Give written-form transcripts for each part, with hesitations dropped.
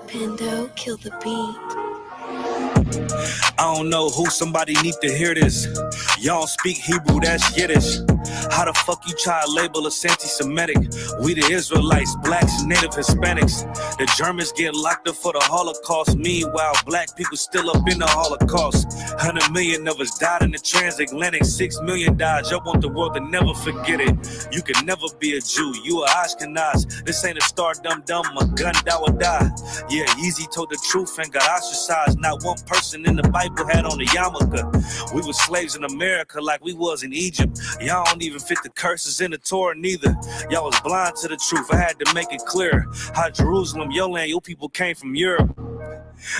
Pando, kill the beat. I don't know who, somebody need to hear this. Y'all don't speak Hebrew, that's Yiddish. How the fuck you try to label us anti-Semitic? We the Israelites, blacks, native Hispanics. The Germans get locked up for the Holocaust. Meanwhile, black people still up in the Holocaust. 100 million of us died in the transatlantic. 6 million died. Y'all want the world to never forget it. You can never be a Jew. You a Ashkenaz. This ain't a star dum-dum. A gun die or die. Yeah, Yeezy told the truth and got ostracized. Not one person in the Bible had on a yarmulke. We were slaves in America like we was in Egypt. Y'all don't even fit the curses in the Torah neither. Y'all was blind to the truth. I had to make it clear how Jerusalem, your land, your people came from Europe.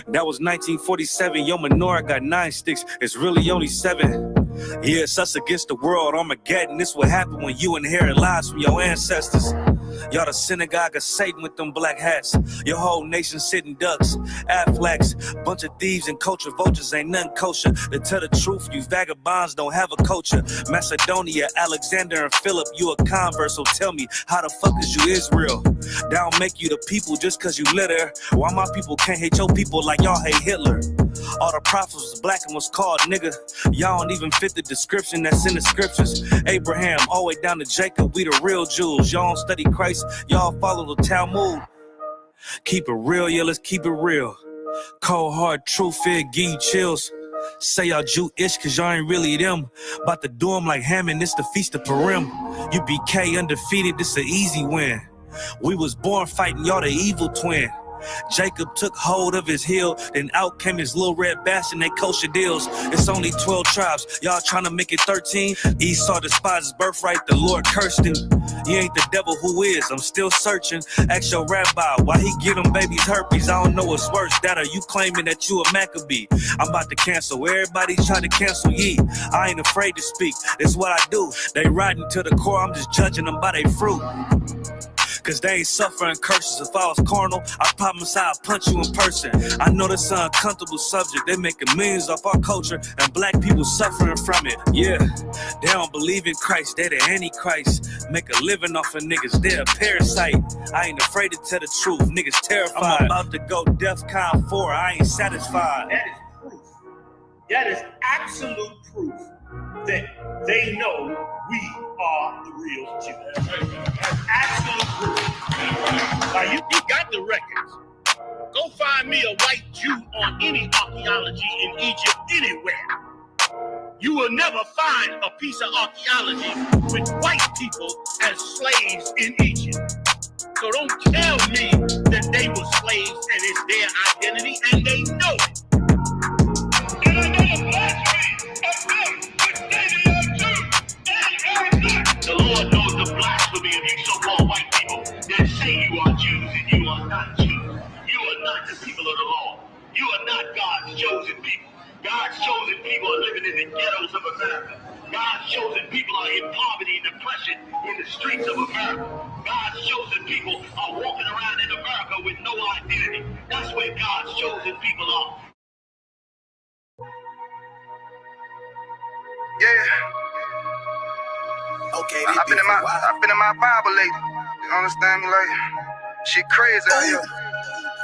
That was 1947. Your menorah got 9 sticks. It's really only 7. Yeah, it's us against the world. Armageddon. This what happened when you inherit lies from your ancestors. Y'all the synagogue of Satan with them black hats. Your whole nation sitting ducks, Aflacs, bunch of thieves and culture vultures ain't nothing kosher. To tell the truth, you vagabonds don't have a culture. Macedonia, Alexander and Philip, you a convert, so tell me, how the fuck is you Israel? That don't make you the people just cause you live there. Why my people can't hate your people like y'all hate Hitler? All the prophets was black and was called nigga. Y'all don't even fit the description that's in the scriptures. Abraham, all the way down to Jacob, we the real Jews. Y'all don't study Christ, y'all follow the Talmud. Keep it real, yeah, let's keep it real. Cold hard truth, it give you chills. Say y'all Jewish cause y'all ain't really them. About to do them like Hammond, it's the Feast of Purim. You BK undefeated, this an easy win. We was born fighting, y'all the evil twin. Jacob took hold of his heel, then out came his little red bastard, they kosher deals. It's only 12 tribes, y'all trying to make it 13. Esau despised his birthright, the Lord cursed him. He ain't the devil, who is? I'm still searching. Ask your rabbi why he give them babies herpes. I don't know what's worse, that or you claiming that you a Maccabee. I'm about to cancel, everybody try to cancel ye. I ain't afraid to speak, that's what I do. They riding to the core, I'm just judging them by their fruit. Cause they ain't suffering curses. If I was carnal, I promise I'll punch you in person. I know that's an uncomfortable subject. They making millions off our culture and black people suffering from it. Yeah, they don't believe in Christ. They the Antichrist. Make a living off of niggas. They're a parasite. I ain't afraid to tell the truth. Niggas terrified. I'm about to go DEFCON 4. I ain't satisfied. That is proof. That is absolute proof that they know we are the real Jews. That's absolute proof. Now you got the records. Go find me a white Jew on any archaeology in Egypt anywhere. You will never find a piece of archaeology with white people as slaves in Egypt. So don't tell me that they were slaves and it's their identity, and they know it. And another blasphemy of them, which they are Jews. The Lord knows the blasphemy of you so-called white people that say you are Jews and you are not Jews. You are not the people of the law. You are not God's chosen people. God's chosen people are living in the ghettos of America. God's chosen people are in poverty and depression in the streets of America. God's chosen people are walking around in America with no identity. That's where God's chosen people are. Yeah. Okay, I've been in my Bible lately. You understand me? Like, shit crazy out here.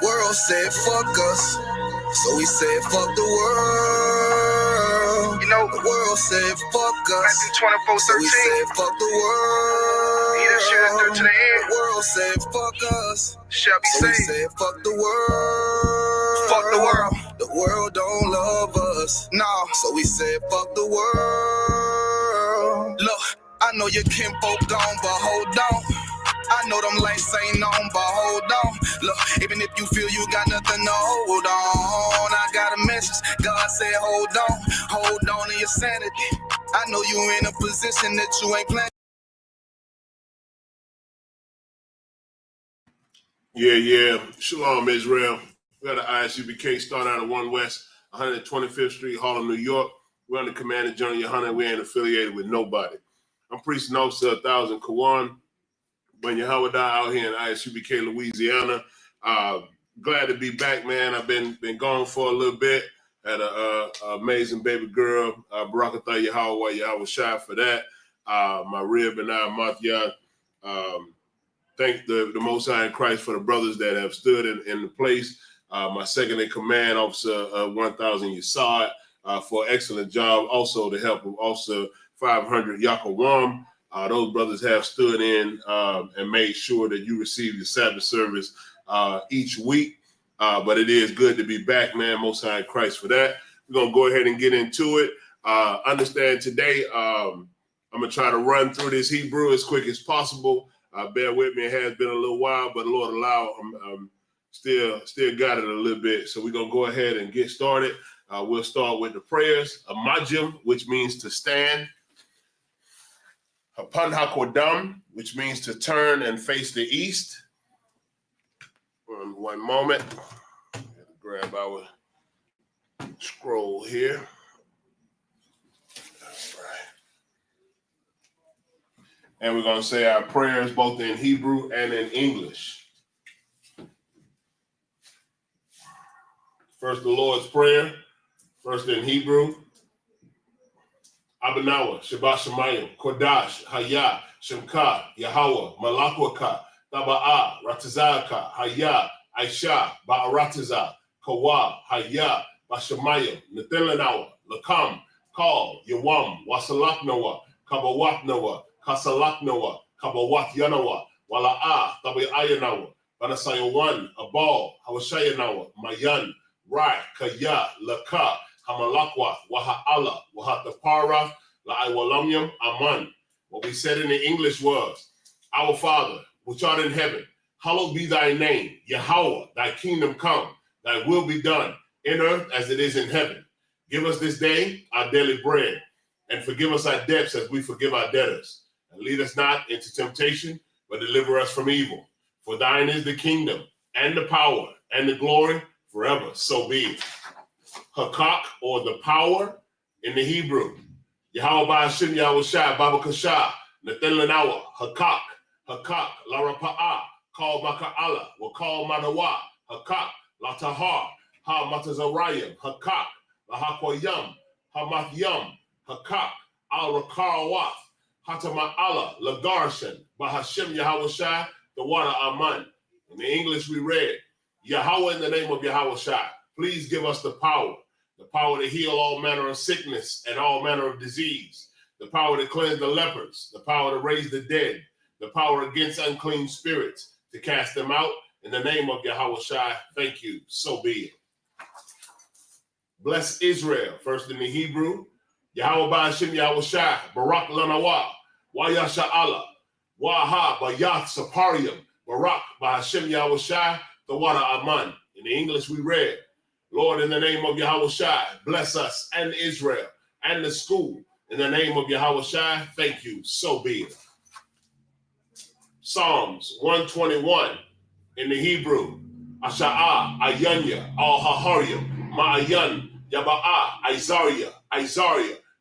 World said fuck us, so we said fuck the world. You know, the world said fuck us, 24/13. So we said fuck the world. Yeah, that shit is to the end. The world said fuck us, shall be so we saved. said fuck the world. Fuck the world. The world don't love us, no. So we said fuck the world. Look, I know your kinfolk gone, but hold on. I know them lights ain't on, but hold on. Look, even if you feel you got nothing to hold on, I got a message. God said hold on to your sanity. I know you in a position that you ain't playing. Yeah. Shalom, Israel. We got the ISUPK start out of 1 West, 125th Street, Harlem, New York. We're under Command of General Yohanan. We ain't affiliated with nobody. I'm Priest and Officer 1000 Kawan. Ben Yahweh out here in ISUPK, Louisiana. Glad to be back, man. I've been gone for a little bit. Had a amazing baby girl. Barakatah Yahweh Shai for that. My rib and I, Matya. Thank the Most High in Christ for the brothers that have stood in the place. My second in command, Officer 1000 Yasad, for an excellent job. Also the help of Officer 500 Yakawam. Those brothers have stood in and made sure that you receive your Sabbath service each week. But it is good to be back, man. Most High in Christ for that. We're going to go ahead and get into it. Understand today, I'm going to try to run through this Hebrew as quick as possible. Bear with me. It has been a little while, but Lord allow, still got it a little bit. So we're going to go ahead and get started. We'll start with the prayers. A majim, which means to stand. Hapan hakodam, which means to turn and face the east. One moment. Grab our scroll here. All right. And we're going to say our prayers both in Hebrew and in English. First, the Lord's Prayer. First in Hebrew. Abanawa, Shabbat Shemayim, Kodash, Hayah, Shemka, Yahweh, Malakwaka, Taba'a, Ratazaka, Hayah, Aisha, Ba'arataza, Kawa, Hayah, Bashamayim, Nathelanawa, Lakam, Kal, Yawam, Wasalaknawa, Kabawatnawa, Kasalaknawa, Kabawat Yanawa, Wala'a, Tabi'ayanawa, Banasayawan, Abal, Hawashayanawa, Mayan, Rai, Kaya, Laka, Hamalakwa, Waha'ala, Wahatapara, La'aiwalamyam, Aman. What we said in the English was, Our Father, which art in heaven, hallowed be thy name, Yahweh, thy kingdom come, thy will be done, in earth as it is in heaven. Give us this day our daily bread, and forgive us our debts as we forgive our debtors. And lead us not into temptation, but deliver us from evil. For thine is the kingdom, and the power, and the glory, forever. So be it. Hakak, or the power, in the Hebrew. Yahweh Ba'ashim Yahweh Shai, Baba Kasha, Nathan Lanawa, Hakak, Hakak, Larapa'ah, Kal Maka'ala, Wakal Manawa, Hakak, Latahar, Ha Matazarayim, Hakak, Lahakwayam, Hamath Hakak, Al Rakawath, Hatama'ala, Lagarshan, Bahashim Yahweh Shai, the water Aman. In the English we read, Yahweh in the name of Yahweh Shai, please give us the power to heal all manner of sickness and all manner of disease, the power to cleanse the lepers, the power to raise the dead, the power against unclean spirits, to cast them out. In the name of Yahweh Shai, thank you. So be it. Bless Israel, first in the Hebrew. Yahweh Ba'ashim Yahweh Shai, Barak Lanawa, Wayasha Allah, Waha Bayath Saparium, Barak Ba'ashim Yahweh Shai, the water Aman. In the English we read, Lord, in the name of Yahweh Shai, bless us and Israel and the school. In the name of Yahweh Shai, thank you. So be it. Psalms 121 in the Hebrew. Asha'ah, Ayanya, Al-Haharyam, Ma'ayan, Yaba'ah, Isaiah,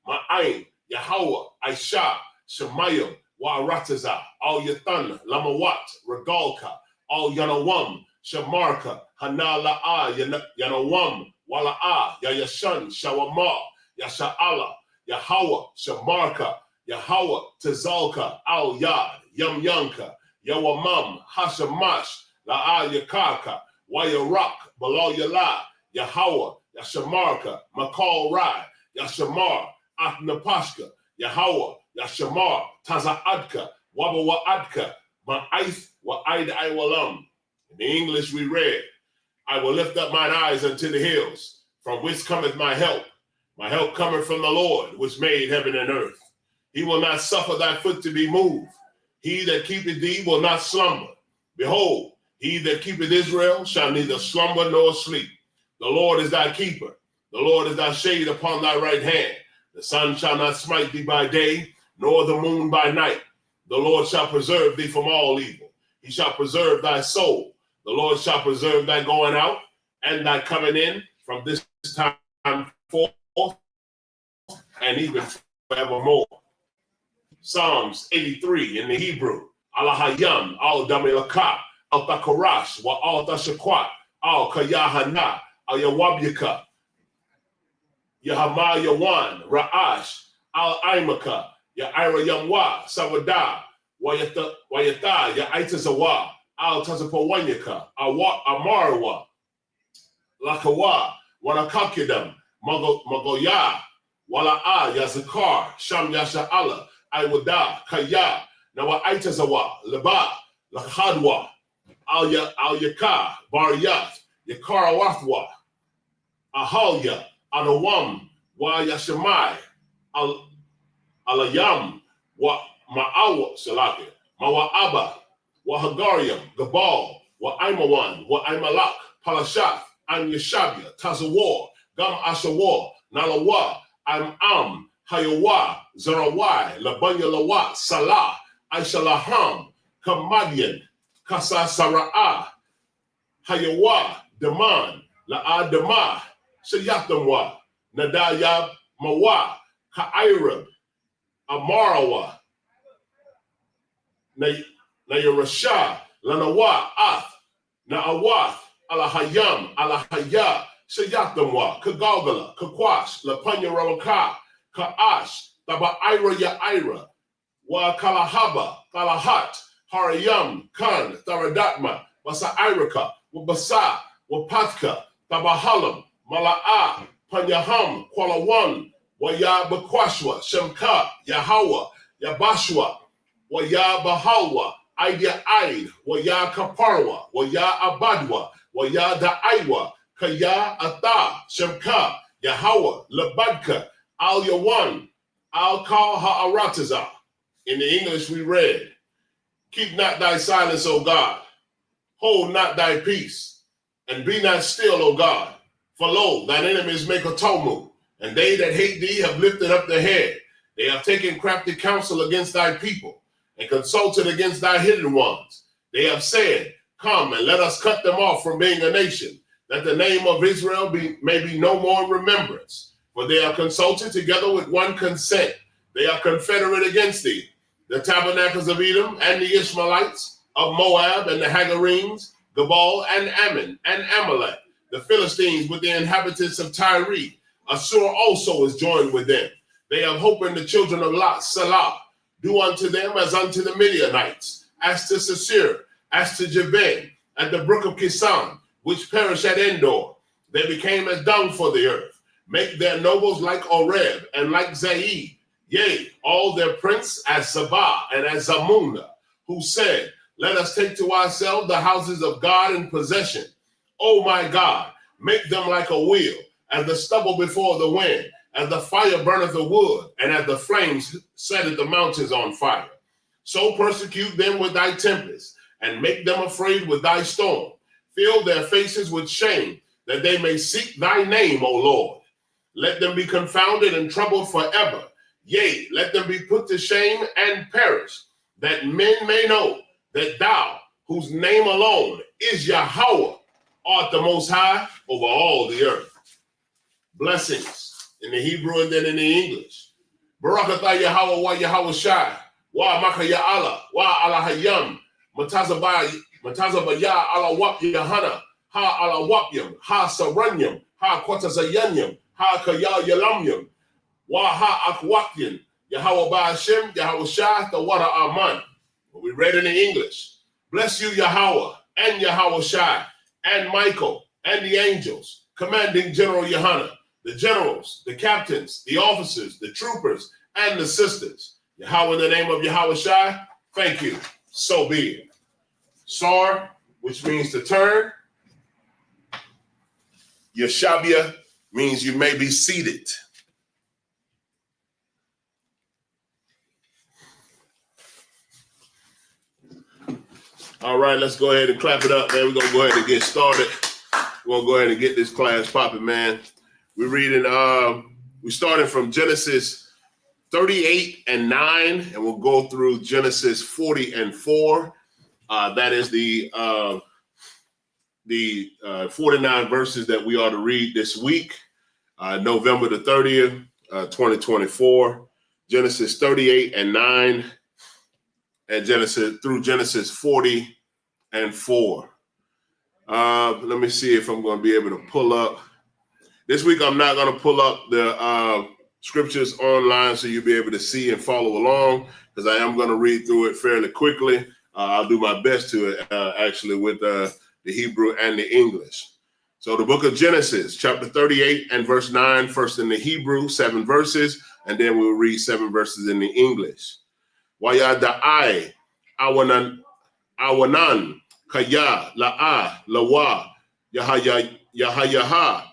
Ma'ayin, Yahweh, Aisha, Shemayim, Wa'arataza, Al-Yatan, Lamawat, Regalka, Al-Yanawam, Shamarka, Hanala'a, Yanawam, Wala'a, Yayashan, Shawama, Yasha'ala, Yahweh, Shamarka, Yahweh, Tazalka, Al Yad, Yum Yanka, Yawamam, Hashamash, La'a Yakaka, Wayarak, Balal Yala, Yahweh, Yashamarka, Makal Rai, Yashamar, Atnapashka, Yahweh, Yashamar, Taza'adka, Wabawa'adka, Ma'aith, Wa'aid Iwalam. In the English we read, I will lift up mine eyes unto the hills, from whence cometh my help. My help cometh from the Lord, which made heaven and earth. He will not suffer thy foot to be moved. He that keepeth thee will not slumber. Behold, he that keepeth Israel shall neither slumber nor sleep. The Lord is thy keeper. The Lord is thy shade upon thy right hand. The sun shall not smite thee by day, nor the moon by night. The Lord shall preserve thee from all evil. He shall preserve thy soul. The Lord shall preserve thy going out and thy coming in from this time forth and even forevermore. Psalms 83 in the Hebrew. Alahayam, al damilaka, al takarash, wa al tashakwat, al kayahana, al yawabyaka, Yahama Yawan, Ra'ash, al Aimaka, Yaira Yamwa, Savada, Wayata, Yaitazawa, al Tazapawanyaka, Amarwa, Lakawa, Wanakakidam, Magoya, Wala'a, Yazakar, Sham Yasha Allah, Iwada, Kaya, Nawa Aitazawa, Laba, Lakhadwa, Al Yaka, Bariyat, Yakarawathwa, Ahalya, Anawam, Wa Yashamai, Alayam, Wa Ma'awa Salaki, Mawa'aba, Wa Hagariam, Gabal, Wa Aimawan, Wa Aimalak, Palashath, Am Yashabia, Tazawar, Gam Ashawar, Nalawa, Am, Hayawa, Zarawai, Labanya Lawa, Salah, Aishalaham, Kamadian, Kasa Sara'ah, Hayawa, Daman, La'a Damah, Shayatamwa, Nadayab Mawa, Ka'irab, Amarawa, Nayarasha, Lanawa, Ath, Na'awath, Alahayam, Alahaya, Shayatamwa, Kagagala, Kakwash, Lapanya Rawaka, Ka'ash, Taba'ira Ya'ira, Wa Kalahaba, Kalahat, Harayam, Khan, Tharadatma, Wasa'iraka, Wabasa, Wapatka, Tabahalam, Mala'a, Panyaham, Kwalawan, Waya Bakwashwa, Shemka, Yahawa, Yabashwa, Waya Bahalwa, Aida Aid, Waya Kaparwa, Waya Abadwa, Waya Da'aiwa, Kaya Ata, Shemka, Yahawa, Labadka, Al Yawan, Al Kal Ha'arataza. In the English we read, keep not thy silence, O God, hold not thy peace, and be not still, O God. For lo, thine enemies make a tumult, and they that hate thee have lifted up their head. They have taken crafty counsel against thy people, and consulted against thy hidden ones. They have said, come and let us cut them off from being a nation, that the name of Israel may be no more in remembrance. For they are consulted together with one consent. They are confederate against thee. The tabernacles of Edom and the Ishmaelites, of Moab and the Hagarenes, Gabal and Ammon and Amalek, the Philistines with the inhabitants of Tyre. Assur also is joined with them. They have hope in the children of Lot, Salah. Do unto them as unto the Midianites, as to Sisir, as to Jabin, at the brook of Kisan, which perished at Endor. They became as dung for the earth. Make their nobles like Oreb and like Zaid. Yea, all their prince as Sabah and as Zamuna, who said, let us take to ourselves the houses of God in possession. O my God, make them like a wheel, as the stubble before the wind, as the fire burneth the wood, and as the flames setteth the mountains on fire. So persecute them with thy tempest, and make them afraid with thy storm. Fill their faces with shame, that they may seek thy name, O Lord. Let them be confounded and troubled forever. Yea, let them be put to shame and perish, that men may know that thou, whose name alone is Yahweh, art the Most High over all the earth. Blessings in the Hebrew and then in the English. Barakatah Yahweh wa Yahweh Shai, wa Makaya Allah, wa Allah Hayam, Matazabaya Allah Wap Yahana, ha Allah Wapyam, ha Saranyam, ha Kwatazayanyam, ha Kaya Yalamyam, wa ha Akwakyan, Yahweh Ba'ashem, Yahweh Shai, the Wada Aman. We read in the English. Bless you, Yahweh, and Yahweh Shai, and Michael, and the angels, commanding General Yohana, the generals, the captains, the officers, the troopers, and the sisters. Yahweh, in the name of Yahweh Shai, thank you. So be it. Sar, which means to turn. Yeshabia means you may be seated. All right, let's go ahead and clap it up, man. We're going to go ahead and get started. We're going to go ahead and get this class popping, man. We're reading, we started from Genesis 38 and 9, and we'll go through Genesis 40 and 4. That is the 49 verses that we are to read this week, November the 30th, 2024. Genesis 38 and 9, and Genesis 40 and 4. Let me see if I'm going to be able to pull up. This week, I'm not going to pull up the scriptures online so you'll be able to see and follow along, because I am going to read through it fairly quickly. I'll do my best to it, actually, with the Hebrew and the English. So the book of Genesis, chapter 38 and verse 9, first in the Hebrew, 7 verses, and then we'll read 7 verses in the English. Wayada'ai, awanan, kaya, la'a, lawa, yahayaha,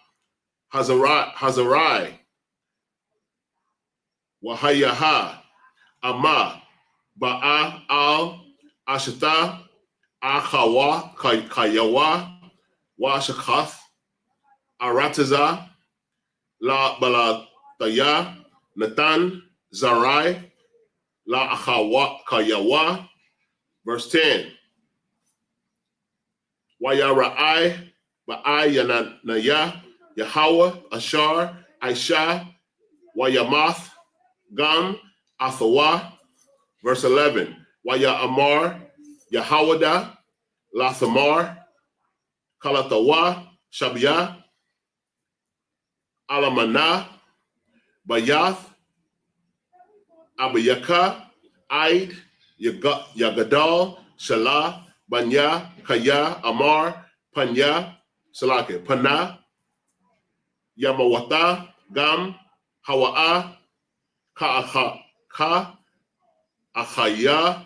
hazarai, wahayaha, ama, ba'a, al, ashata, akawa, kayawa, wa shakath, arataza, la balataya, Nathan, Zarai, la achawa, kayawa. Verse 10. Wayara'ai, ba'ai yanaya, Yahweh, Ashar, Aisha, Wayamath, Gam, Athawa. Verse 11. Waya Amar, Yahawada, Lathamar, Kalatawa, Shabiyah, Alamana, Bayath, Abayaka, Aid, Yagadal, Shalah, Banya, Kaya, Amar, Panya, Salake, Pana, Yamawata, Gam, Hawa'a, Ka, Achaya,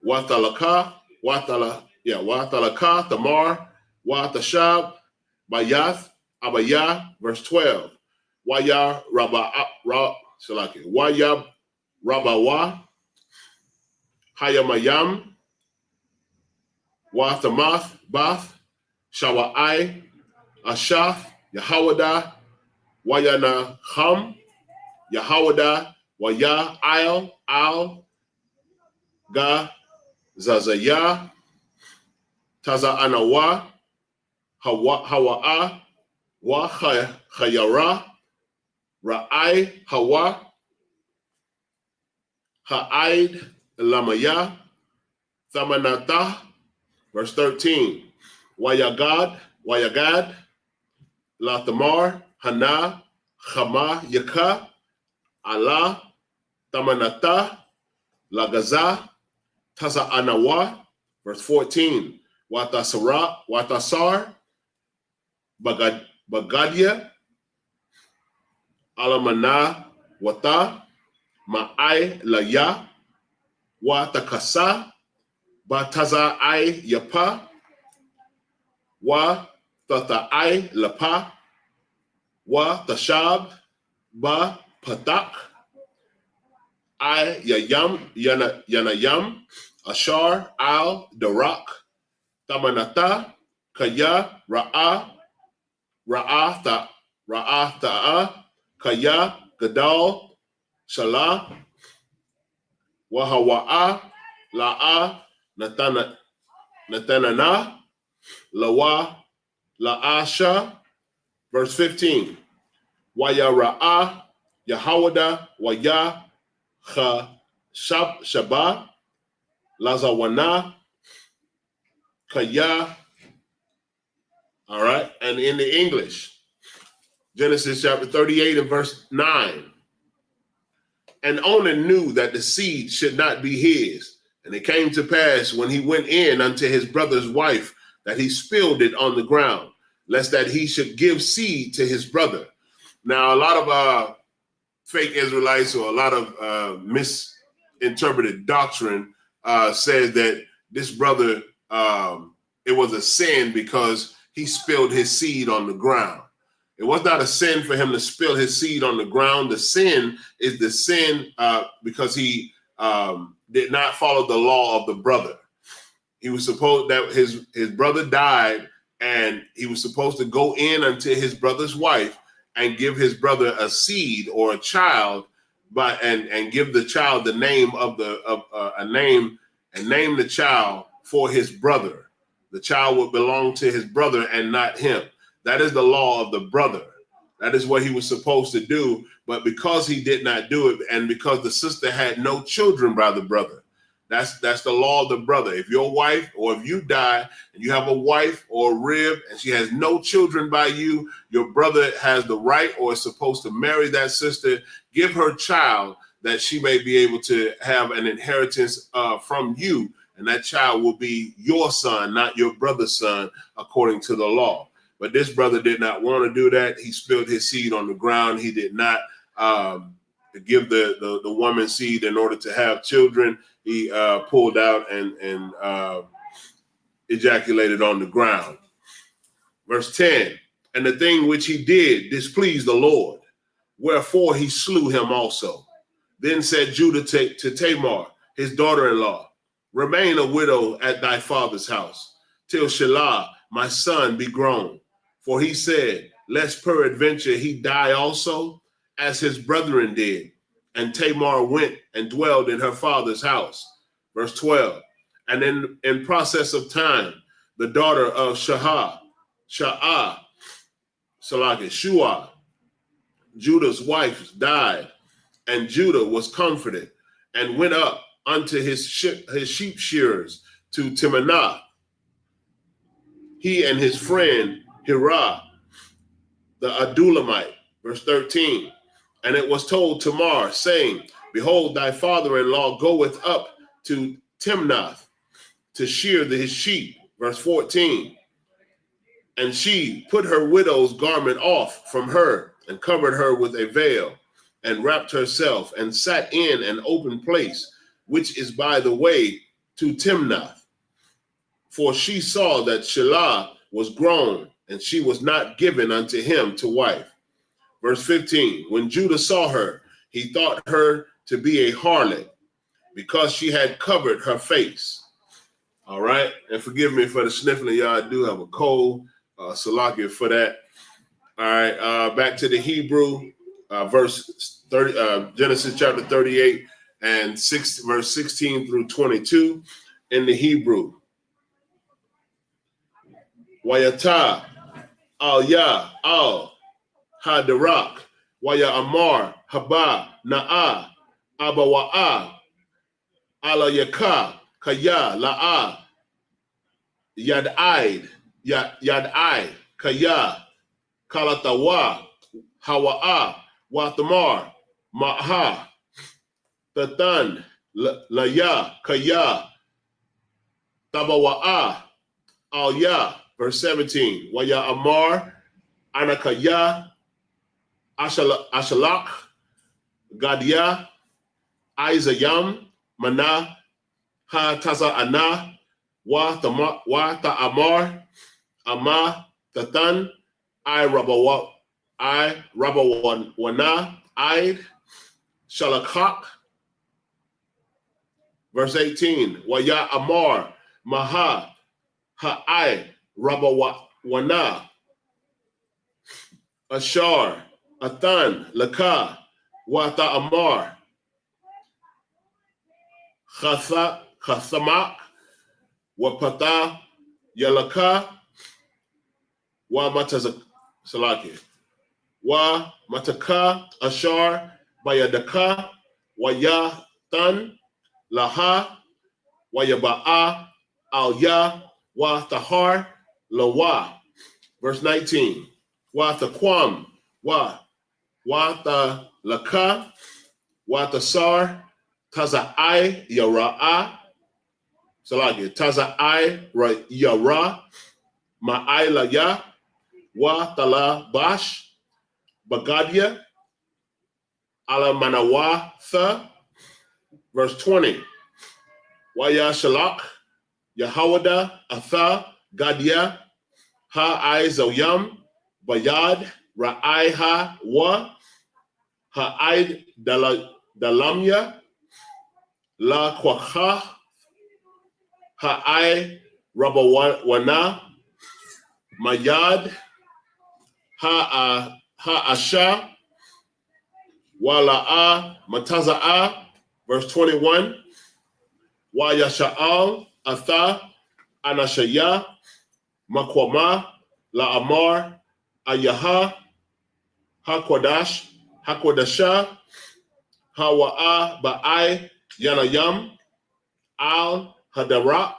Watalaka, Watalaka, Tamar, Watashab, Bayath, Abaya, verse 12. Waya Rabawa, Hayamayam, Wathamath, Bath, Shawa'ai, Ashath, Yahawada, Wayana Ham, Yahawada, Waya, Al, Ga, Zazaya, Taza Anawa, Hawa'a, Wa Chayara, Ra'ai, Hawa, Ha'aid, Lamaya, Thamanata, verse 13. Wayagad, Lathamar, Hana, Chama, Yaka, Allah, Tamanata, Lagaza, Taza Anawa, verse 14. Watasar, Bagadia, Alamana, Wata, Ma'ai, Laya, Watakasa, Bataza ai Yapa, Wa Tata'ai Lapa, Wa Tashab, Ba Patak, I Yanayam, Ashar, Al, Darak, Tamanata, Kaya, Ra'a Ta'a, Kaya, Gadal, Shalah, Wahawa'a, La'a, Natanana, Lawa, La'asha. Verse 15. Wayara'a, Yahawada, Waya, Shaba, Lazawana, Kaya. All right. And in the English, Genesis chapter 38 and verse 9. And Onan knew that the seed should not be his. And it came to pass when he went in unto his brother's wife that he spilled it on the ground, lest that he should give seed to his brother. Now, a lot of fake Israelites or a lot of misinterpreted doctrine says that this brother, it was a sin because he spilled his seed on the ground. It was not a sin for him to spill his seed on the ground. The sin is the sin because he did not follow the law of the brother. He was supposed that his brother died, and he was supposed to go in unto his brother's wife and give his brother a seed or a child, and give the child the name of a name, and name the child for his brother. The child would belong to his brother and not him. That is the law of the brother. That is what he was supposed to do. But because he did not do it, and because the sister had no children by the brother, that's the law of the brother. If your wife, or if you die and you have a wife or a rib and she has no children by you, your brother has the right or is supposed to marry that sister, give her child, that she may be able to have an inheritance from you. And that child will be your son, not your brother's son, according to the law. But this brother did not want to do that. He spilled his seed on the ground. He did not give the woman seed in order to have children. He pulled out and ejaculated on the ground. Verse 10, and the thing which he did displeased the Lord, wherefore he slew him also. Then said Judah to Tamar, his daughter-in-law, remain a widow at thy father's house, till Shelah, my son, be grown. For he said, lest peradventure he die also, as his brethren did. And Tamar went and dwelled in her father's house. Verse 12, and in process of time, the daughter of Shua, Judah's wife, died, and Judah was comforted and went up unto his sheep shearers to Timnath, he and his friend Hirah, the Adulamite. Verse 13, and it was told Tamar, saying, behold, thy father-in-law goeth up to Timnath to shear his sheep. Verse 14, and she put her widow's garment off from her and covered her with a veil and wrapped herself and sat in an open place, which is by the way to Timnath. For she saw that Shelah was grown, and she was not given unto him to wife. Verse 15, when Judah saw her, he thought her to be a harlot, because she had covered her face. All right, and forgive me for the sniffling, y'all. I do have a cold. Salakia for that. All right, back to the Hebrew, verse 30, Genesis chapter 38 and verse 16 through 22 in the Hebrew. Wayata al-ya al-hadarak waya amar haba na'a abawa'a ala yaka kaya la'a yad'aid yad'ai kaya kalatawa hawa'a watamar ma'ha tatan laya kaya tabawa'a al-ya. Verse 17, waya amar anakaya ashalak gadia Izayam mana ha taza ana wa ta'amar ama tatan I rabawana I shalakak. Verse 18, waya amar maha ha I rabawana ashar atan laka wa ta'amar Khasamak Wapata Yalaka Wa Salaki Wa Mataka Ashar Bayadaka Wayatan Laha Wayaba'a Al Ya Wa Tahar Lawa. Verse 19. Wa Taquam Wa Ta Laka Wa Tasar Taza'ai Yara'a Salagi Taza'ai Yara Ma'ai Ya Wa Tala Bash Bagadia Ala Manawa Tha. Verse 20. Waya Shalak Yahawada Atha Gadia Ha Zoyam Bayad Ra'ai Ha Wa Ha'ai Dalamya La Kwacha Ha'ai Rabawana Mayad Ha'asha Wala'a Mataza'a. Verse 21. Wa Yasha'al Atha Anashaya Makwama La Amar Ayaha Hakodash, Hakodasha, Hawa'a Ba'ai Yanayam, Al Hadarak,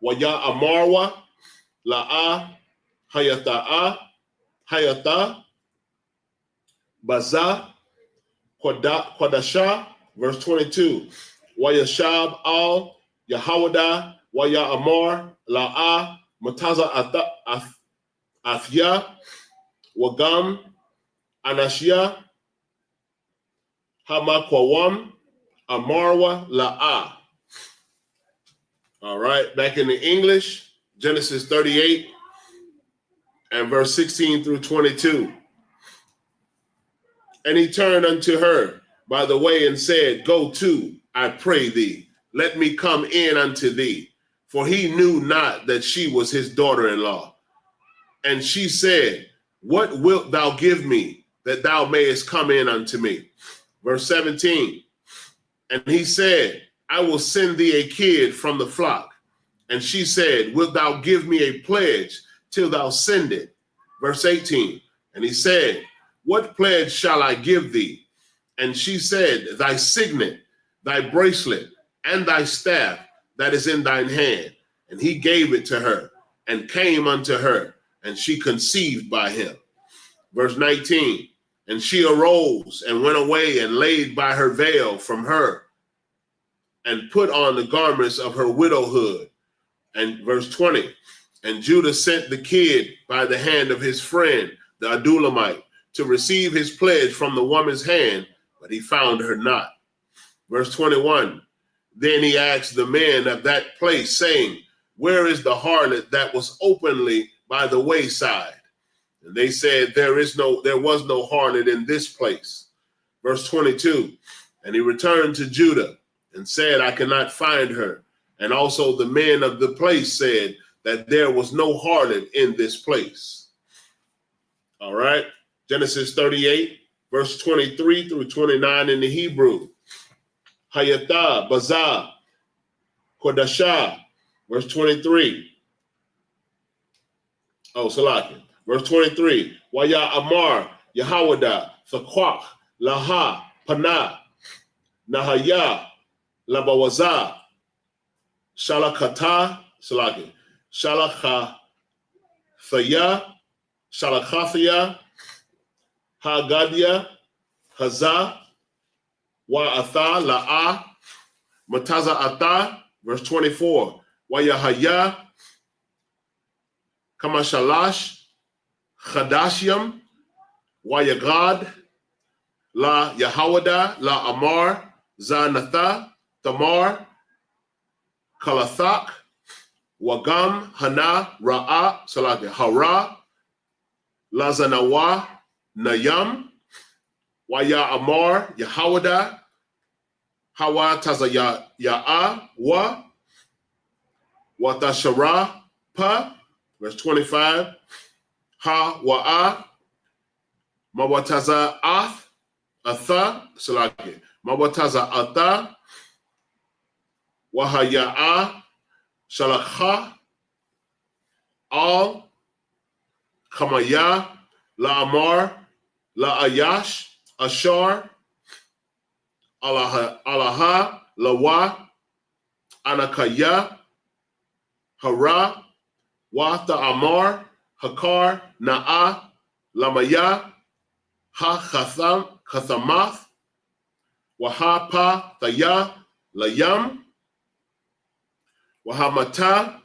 Waya Amarwa, La'a Hayata'a, Hayata, Baza, Kodasha, verse 22. Wayashab Al Yahawada, Waya Amar, La'a, Mataza Athya, Wagam, Anashia, Hamakwawam, Amarwa, La'a. All right, back in the English, Genesis 38 and verse 16 through 22. And he turned unto her by the way and said, Go to, I pray thee, let me come in unto thee. For he knew not that she was his daughter-in-law. And she said, What wilt thou give me that thou mayest come in unto me? Verse 17. And he said, I will send thee a kid from the flock. And she said, Wilt thou give me a pledge till thou send it? Verse 18. And he said, What pledge shall I give thee? And she said, Thy signet, thy bracelet, and thy staff that is in thine hand. And he gave it to her, and came unto her, and she conceived by him. Verse 19. And she arose and went away and laid by her veil from her, and put on the garments of her widowhood. And verse 20, and Judah sent the kid by the hand of his friend, the Adulamite, to receive his pledge from the woman's hand, but he found her not. Verse 21, then he asked the men of that place, saying, Where is the harlot that was openly by the wayside? And they said, There was no harlot in this place. Verse 22, and he returned to Judah and said, I cannot find her. And also the men of the place said that there was no harlot in this place. All right. Genesis 38, verse 23 through 29 in the Hebrew. Hayatah, Bazah, Kodashah, verse 23. Oh, Salakin. Verse 23. Waya Amar, Yahawada, Thakwak, Laha, Panah, Nahaya, Labawaza, Shalakata, Salakin, Shalakathaya, Hagadia, Hazah, Wa'atha, La'a, Mataza Ata, verse 24. Wayahaya, Kamashalash, Chadashiam, Wayagad, La Yahawada, La Amar, Zanatha, Tamar, Kalathak, Wagam, Hana, Ra'a, Salaki, Hara, Lazanawa, Nayam, Waya Amar, Yahawada, Hawa Tazaya Ya'a, Watashara, Pa, verse 25, Ha Wa'a, Mawataza Ath, Atha, Salaki, Mawataza Atha, Wahaya'a, Shalakha, Al, Kamaya, La'amar, La'ayash, Ashar, Alaha, Lawa, Anakaya, Hara, Wata Amar, Hakar, Na'a, Lamaya, Ha Chathamath, Wahapa, Thaya, Layam, Wahamata,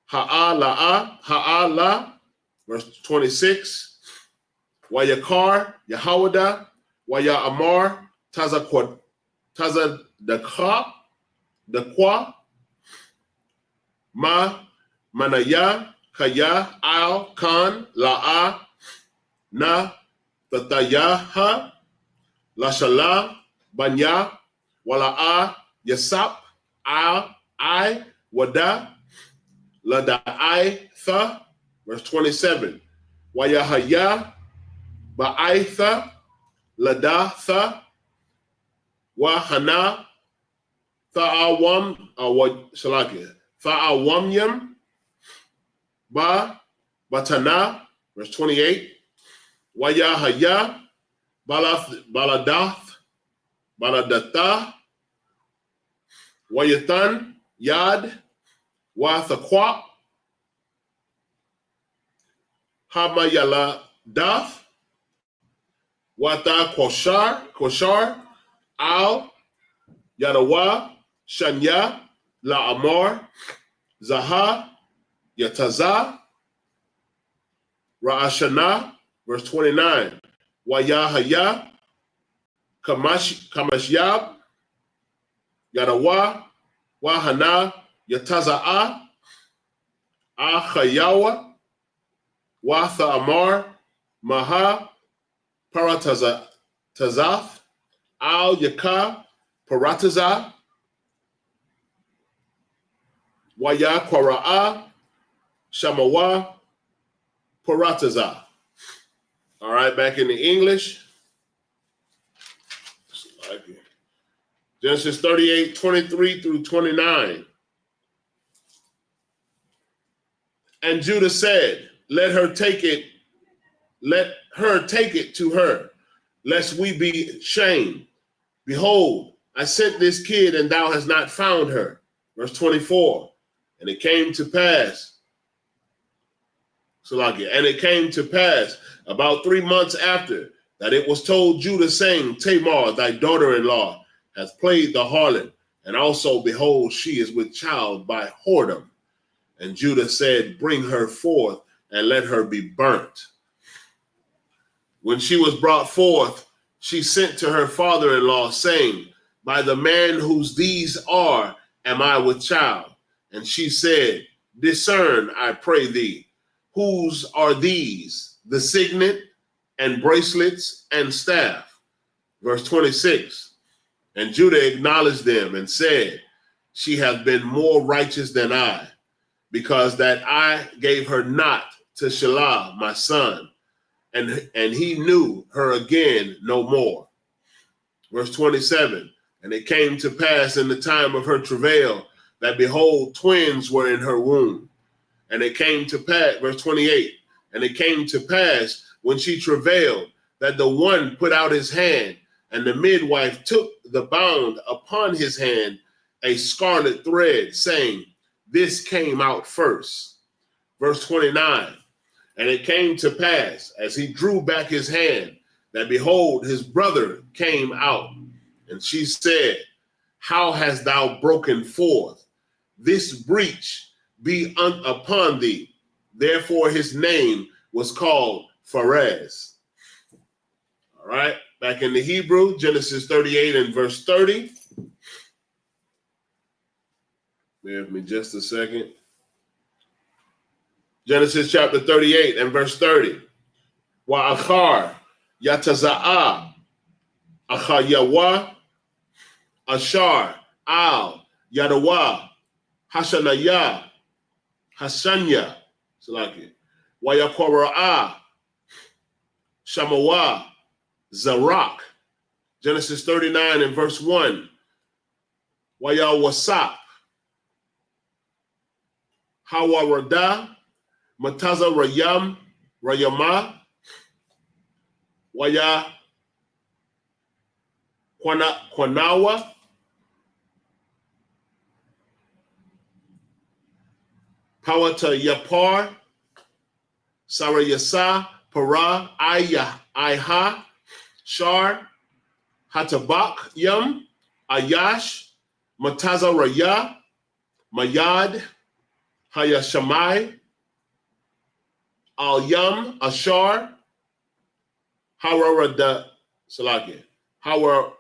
Ha'ala, verse 26, Wayakar, Yahawada, Waya Amar, Taza Dakwa, Manaya, Kaya, Al, Khan, La'a, Na, Tatayaha, Lashala, Banya, Wala'a, Yasap, Al, I, Wada, Lada'ai, Tha, verse 27. Wayahaya, Ba'aitha, Ladatha, Wahana, Tha'awamyam, Batana, verse 28. Wayahaya, Baladath, Baladata, Wayathan, Yad, Wathaqua, Hamayala Dath, Wata Koshar, Al, Yadawa, Shanya, La Amar, Zaha, Yataza, Ra'ashana, verse 29. Wayahaya, Kamashyab, Yadawa, Wahana, Yataza'a, Achayawa, Watha Amar, Maha, Paratazath, Al Yaka, Parataza, Waya Kwara'a, Shamawa, Parataza. All right, back in the English. Genesis 38, 23 through 29. And Judah said, let her take it to her, lest we be shamed. Behold, I sent this kid, and thou hast not found her. Verse 24. And it came to pass, and it came to pass about 3 months after that it was told Judah, saying, Tamar, thy daughter-in-law, hath played the harlot, and also, behold, she is with child by whoredom. And Judah said, bring her forth, and let her be burnt. When she was brought forth, she sent to her father-in-law, saying, by the man whose these are, am I with child. And she said, discern, I pray thee, whose are these, the signet, and bracelets, and staff. Verse 26. And Judah acknowledged them and said, she hath been more righteous than I, because that I gave her not to Shelah, my son, and he knew her again no more. Verse 27, and it came to pass in the time of her travail that, behold, twins were in her womb. And it came to pass, verse 28, and it came to pass when she travailed that the one put out his hand, and the midwife took the bound upon his hand, a scarlet thread, saying, this came out first. Verse 29, and it came to pass, as he drew back his hand, that behold, his brother came out. And she said, how hast thou broken forth? This breach be upon thee. Therefore his name was called Pharez. All right, back in the Hebrew, Genesis 38 and verse 30. Bear with me just a second. Genesis chapter 38 and verse 30. Wa'achar yataza'a achayawa ashar al yadawa hashanaya hasanya salaki wayakwara'a shamawa zarak. Genesis 39 and verse 1. Wayawasap hawarada mataza rayama waya kwanawa pawata yapar sarayasa para iha shar hatabak yam ayash mataza raya mayad hayashamai al yam ashar hawarada salaki hawa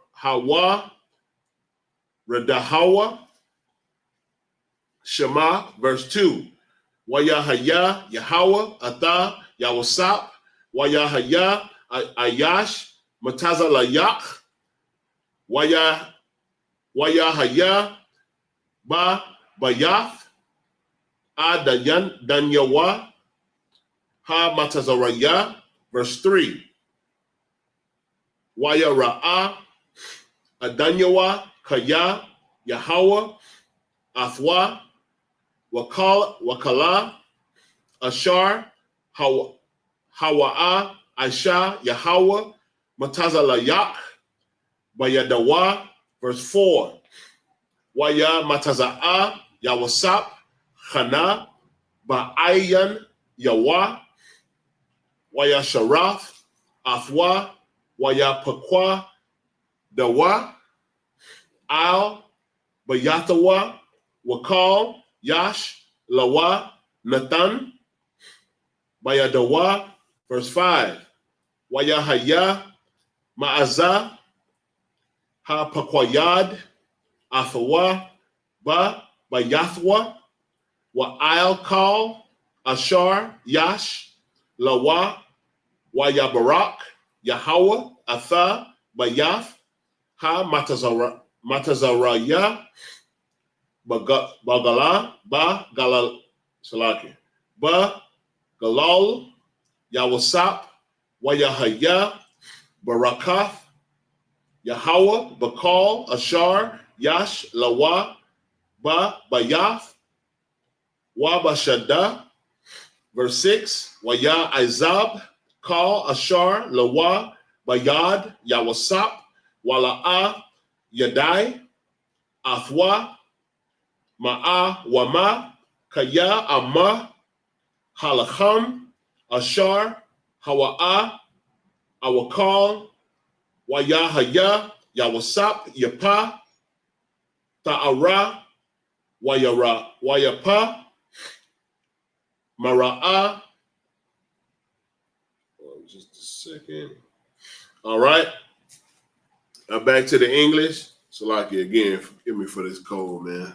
radahawa shema. Verse 2. Wayahaya Yahweh Atha Yawasap Wayahaya Ayash Mataza Layak Wayahaya Ba Bayath Danyawa Ha Matazaraya. Verse 3. Wayara'a Adanyawa Kaya Yahweh Athwa Wakala Ashar Hawa'a Aisha, Yahweh, Matazalayak, Bayadawa, verse 4. Waya Mataza'a, Yawasap, Chana, Ba'ayan, Yawa, Waya Sharaf, Athwa, Waya Pakwa, Dawa, Al, Bayathawa, Wakal, Yash, Lawa, Nathan, Bayadawa, verse 5. Wayahaya, Ma'azah, Ha Pakwayad, Athawa, Bayathwa, Wa'al Kal, Ashar, Yash, Lawa, Wayabarak, Yahweh, Atha, Bayath, Ha Matazaraya, Bagala, Galal, Salaki, Galal, Yawasap, Wayahaya, Barakath, Yahweh, Bakal, Ashar, Yash, Lawa, Bayath, Wabashada, verse 6, Waya Izab, Kal, Ashar, Lawa, Bayad, Yawasap, Wala'a, Yadai, Athwa, Ma'a, Wama, Kaya, Amma, Halacham, Ashar, Hawa'a, Awakal, Wayahaya, Yawasap, Yapa, Ta'ara, Wayapa, Mara'a. Just a second. All right. Now back to the English. Salaki again, forgive me for this cold, man.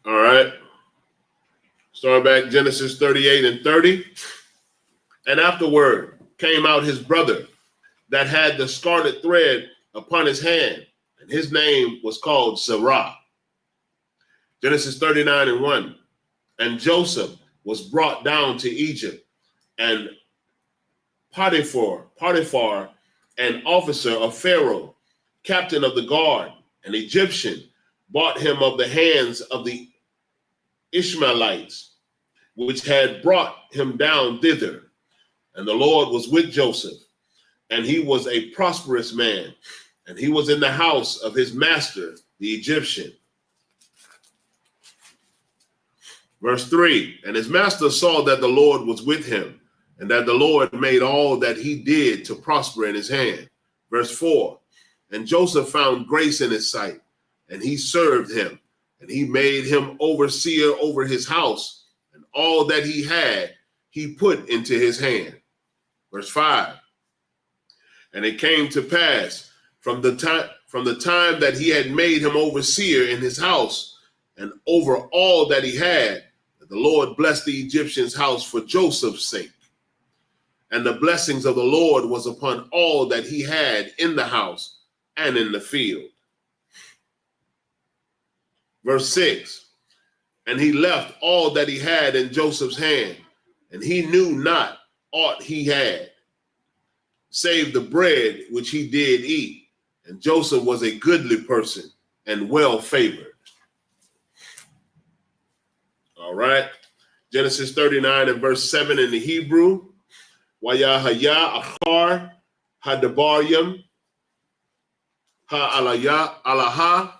All right. Starting back Genesis 38 and 30. And afterward came out his brother that had the scarlet thread upon his hand, and his name was called Zerah. Genesis 39 and 1. And Joseph was brought down to Egypt, and Potiphar, an officer of Pharaoh, captain of the guard, an Egyptian, bought him of the hands of the Ishmaelites, which had brought him down thither. And the Lord was with Joseph, and he was a prosperous man, and he was in the house of his master, the Egyptian. Verse 3, and his master saw that the Lord was with him, and that the Lord made all that he did to prosper in his hand. Verse 4, and Joseph found grace in his sight, and he served him, and he made him overseer over his house, and all that he had, he put into his hand. Verse 5, and it came to pass from the time that he had made him overseer in his house, and over all that he had, that the Lord blessed the Egyptian's house for Joseph's sake. And the blessings of the Lord was upon all that he had in the house and in the field. Verse 6, and he left all that he had in Joseph's hand, and he knew not aught he had, save the bread which he did eat. And Joseph was a goodly person and well favored. All right. Genesis 39 and verse 7 in the Hebrew. Wayahaya achar hadabaryam ha'alaya alaha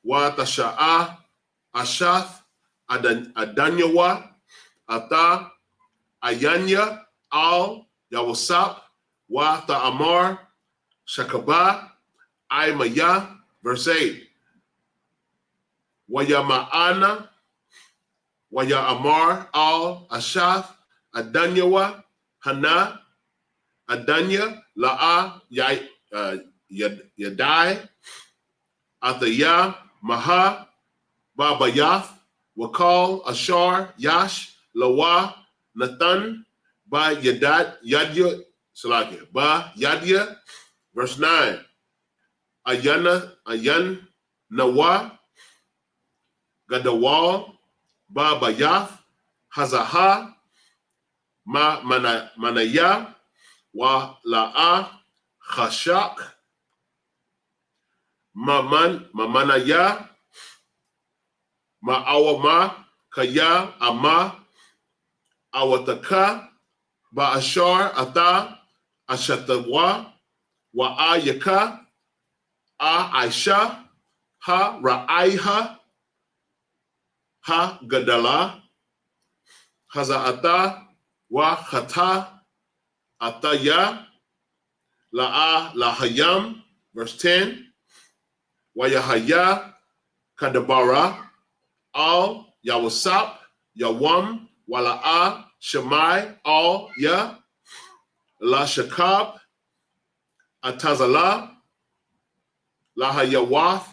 wa tasha'a ashath adanyawa ata ayanya al yawasap wa ta'amar shakaba aymaya. Verse 8. Wayama'ana Wayamar al ashath adanyawa Hana, Adanya, La'a, Yadai, Athaya, Maha, Babayath, Wakal, Ashar, Yash, Lawa, Nathan, Ba Yadya, Salakia, Ba Yadya, verse 9, Ayan, Nawa, Gadawal, Ba Bayath, Hazaha, Manaya, wa la'a, Chashak, Mamanaya, Ma'awama, Kaya, Ama, Awataka, Ba'ashar, Ata, Ashatawa, Wa'ayaka, Aisha, Ha, Ra'aiha, Ha, Gadala, Haza'ata, Wa, Khata, Ataya, La'a, Lahayam, verse 10, Wayahaya, Kadabara, Al, Yawasap, Yawam, Wala'a, Shemai, Al, Ya, La Shakab, Atazala, Lahayawath,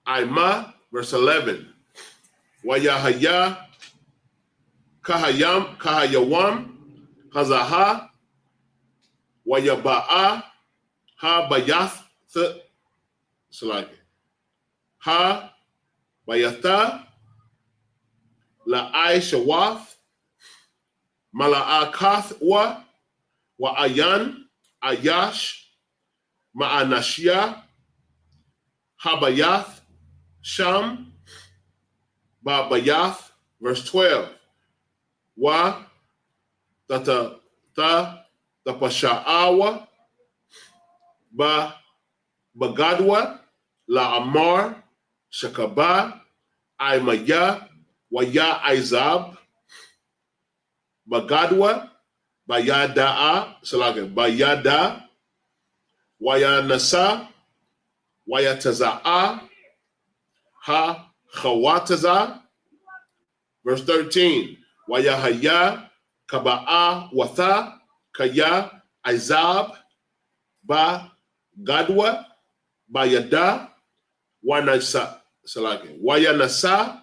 Aima, verse 11. Wayahaya, Kahayam, Kahayawam, Hazaha, Wayaba'a, Ha Bayath, Salaki, Ha Bayatha, La'ai Shawath, Mala'akath Wa Ayan, Ayash, Ma'anashia, Habayath, Sham, Babayath, verse 12. Wa Tata Ta Tapasha'awa, Bagadwa, La Amar, Shakaba, Aimaya, Waya Izab, Bagadwa, Bayada'a, Salaga, Bayada, Waya Nasa, Waya Taza'a, Ha Khawataza, verse 13. Waya Haya, Kaba'a Watha, Kaya, Izab, Ba Gadwa, Bayada, Wanasa, Salaki, Wayanasa,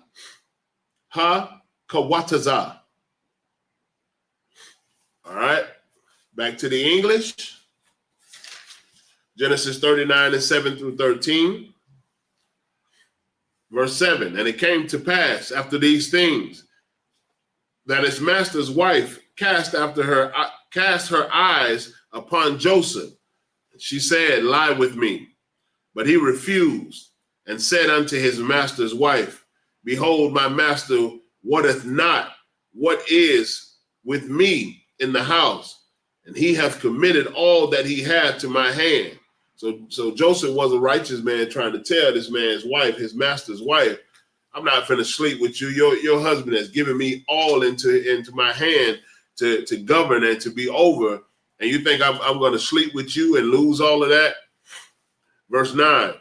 Ha Kawataza. All right, back to the English. Genesis 39 and 7 through 13. Verse 7, and it came to pass after these things that his master's wife cast her eyes upon Joseph. She said, lie with me. But he refused and said unto his master's wife, behold, my master wotteth not what is with me in the house, and he hath committed all that he had to my hand. So Joseph was a righteous man trying to tell this man's wife, his master's wife, I'm not finna sleep with you. Your husband has given me all into my hand to govern and to be over. And you think I'm going to sleep with you and lose all of that? Verse 9,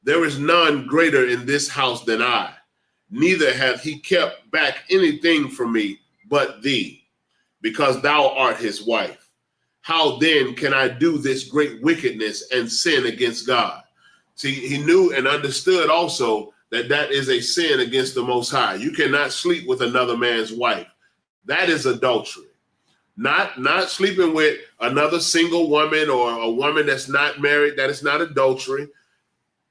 there is none greater in this house than I, neither hath he kept back anything from me but thee, because thou art his wife. How then can I do this great wickedness and sin against God? See, he knew and understood also that is a sin against the Most High. You cannot sleep with another man's wife. That is adultery. Not sleeping with another single woman or a woman that's not married. That is not adultery.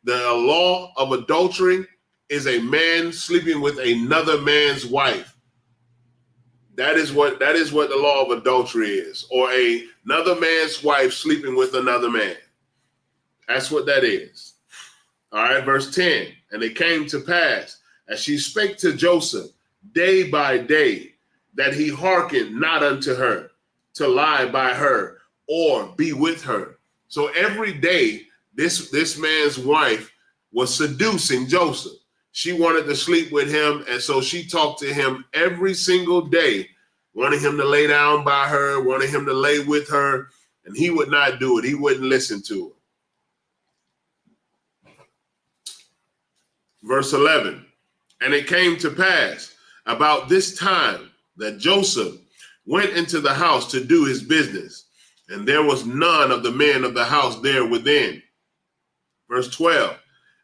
The law of adultery is a man sleeping with another man's wife. That is what the law of adultery is, or another man's wife sleeping with another man. That's what that is. All right, verse 10. And it came to pass, as she spake to Joseph day by day, that he hearkened not unto her, to lie by her or be with her. So every day, this man's wife was seducing Joseph. She wanted to sleep with him, and so she talked to him every single day, wanting him to lay down by her, wanting him to lay with her, and he would not do it. He wouldn't listen to her. Verse 11, and it came to pass about this time that Joseph went into the house to do his business, and there was none of the men of the house there within. Verse 12,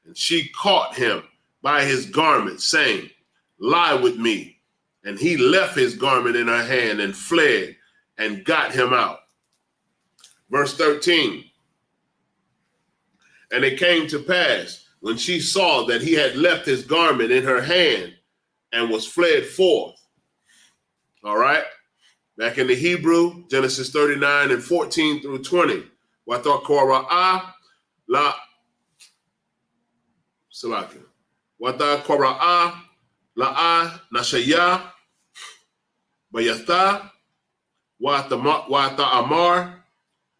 and she caught him by his garment, saying, lie with me. And he left his garment in her hand and fled and got him out. Verse 13, and it came to pass when she saw that he had left his garment in her hand and was fled forth. All right. Back in the Hebrew, Genesis 39 and 14 through 20. Wata kora'ah la salaka. Wata kora'ah la'a nashaya bayatha wa ta'amar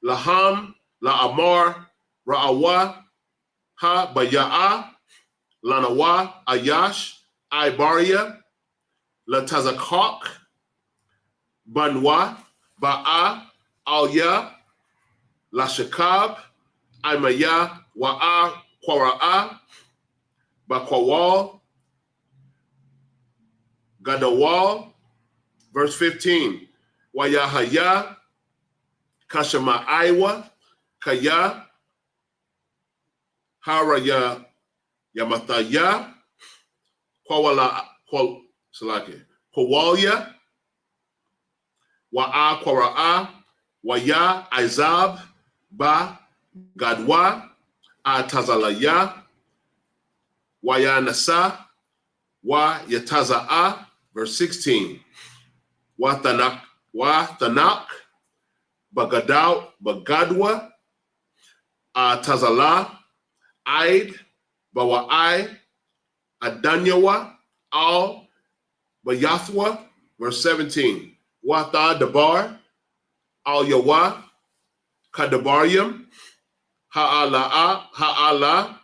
laham la'amar ra'awa ha baya'a lanawa ayash ibaria latazakak banwa ba'a alya lashakab imaya wa'a kwara'a bakwawal gadawal. Verse 15, wayahaya kashama aiwa kaya haraya yamataya kwawalya wa'a kwara'a waya izab ba gadwa atazalaya waya nasa wa yataza'a. Verse 16, wa tanak bagadwa tazala aid bawa'ai adanyawa al bayathwa. Verse 17, wa ta dabar al yawa kadabarium ha'ala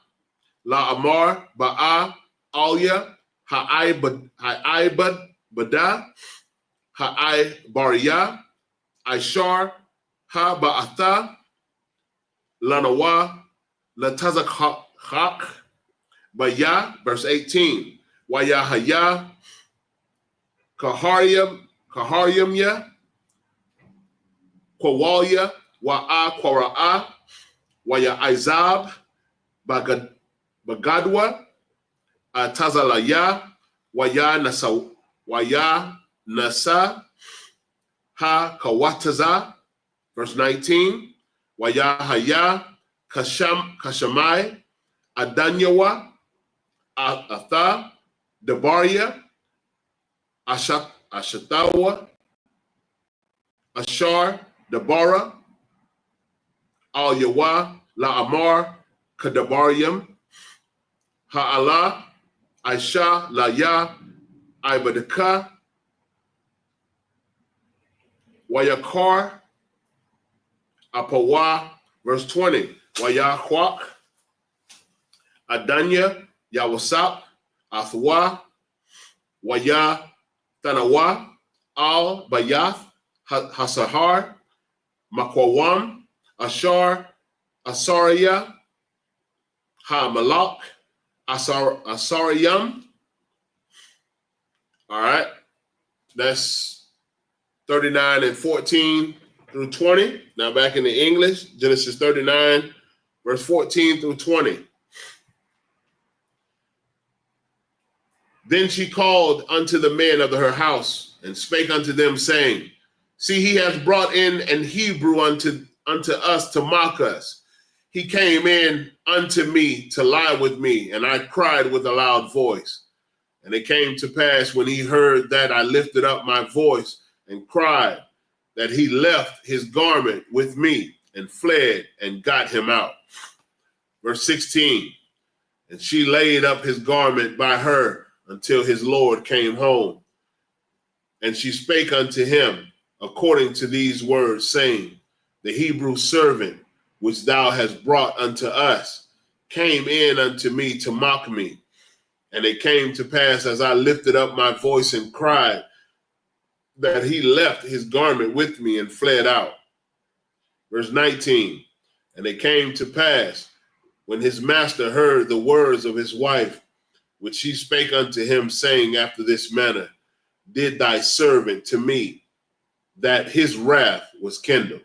la amar ba'a alya ha'ibad bada ha'ibaria ishar ha ba'atha lanawa latazak baya. Verse 18, waya haya kaharyam ya kwawalya wa'a kwara'a waya izab bagadwa tazalaya waya nasa ha kawataza. Verse 19, waya haya kashamai adanyawa atha dabaria ashatawa ashar dabara al yawa la amar kadabarium ha'ala aisha la ya ibadaka wayakar apawa. Verse 20, wayakwak adanya yawasap athwa waya tanawa al bayath hasahar makwawam ashar asaria ha malak asariyam. All right, that's 39 and 14 through 20. Now back in the English, Genesis 39, verse 14 through 20. Then she called unto the men of her house and spake unto them, saying, see, he has brought in an Hebrew unto us to mock us. He came in unto me to lie with me, and I cried with a loud voice. And it came to pass when he heard that I lifted up my voice and cried, that he left his garment with me and fled and got him out. Verse 16, and she laid up his garment by her until his Lord came home. And she spake unto him according to these words, saying, the Hebrew servant which thou hast brought unto us came in unto me to mock me. And it came to pass as I lifted up my voice and cried, that he left his garment with me and fled out. Verse 19, and it came to pass when his master heard the words of his wife, which she spake unto him, saying after this manner, did thy servant to me, that his wrath was kindled.